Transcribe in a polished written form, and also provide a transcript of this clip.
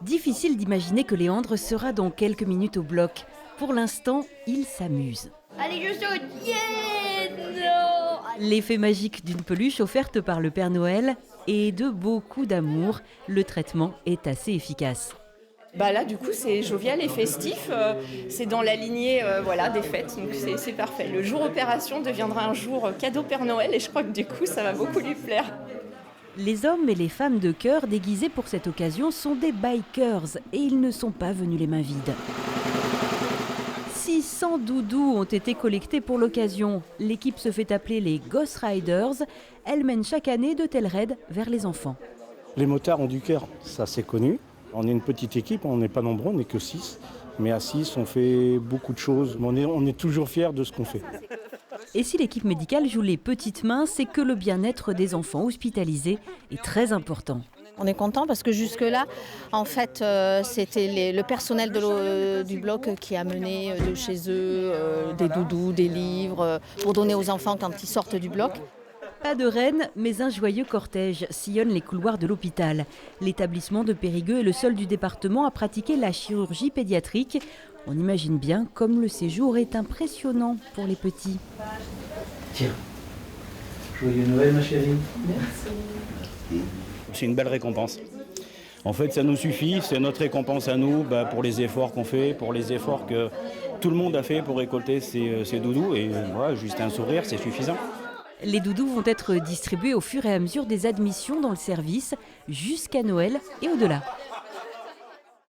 Difficile d'imaginer que Léandre sera dans quelques minutes au bloc. Pour l'instant, il s'amuse. Allez, je saute. Yeah, non. L'effet magique d'une peluche offerte par le Père Noël et de beaucoup d'amour, le traitement est assez efficace. Là, du coup, c'est jovial et festif. C'est dans la lignée des fêtes, donc c'est parfait. Le jour opération deviendra un jour cadeau Père Noël et je crois que du coup, ça va beaucoup lui plaire. Les hommes et les femmes de cœur déguisés pour cette occasion sont des bikers et ils ne sont pas venus les mains vides. 600 doudous ont été collectés pour l'occasion. L'équipe se fait appeler les Ghost Riders. Elle mène chaque année de tels raids vers les enfants. Les motards ont du cœur, ça c'est connu. On est une petite équipe, on n'est pas nombreux, on n'est que 6. Mais à 6, on fait beaucoup de choses. On est toujours fiers de ce qu'on fait. Et si l'équipe médicale joue les petites mains, c'est que le bien-être des enfants hospitalisés est très important. On est content parce que jusque-là, en fait, c'était le personnel du bloc qui a mené de chez eux des doudous, des livres, pour donner aux enfants quand ils sortent du bloc. Pas de reine, mais un joyeux cortège sillonne les couloirs de l'hôpital. L'établissement de Périgueux est le seul du département à pratiquer la chirurgie pédiatrique. On imagine bien comme le séjour est impressionnant pour les petits. Tiens, joyeux Noël ma chérie. Merci. C'est une belle récompense. En fait, ça nous suffit, c'est notre récompense à nous pour les efforts qu'on fait, pour les efforts que tout le monde a fait pour récolter ces doudous. Et juste un sourire, c'est suffisant. Les doudous vont être distribués au fur et à mesure des admissions dans le service jusqu'à Noël et au-delà.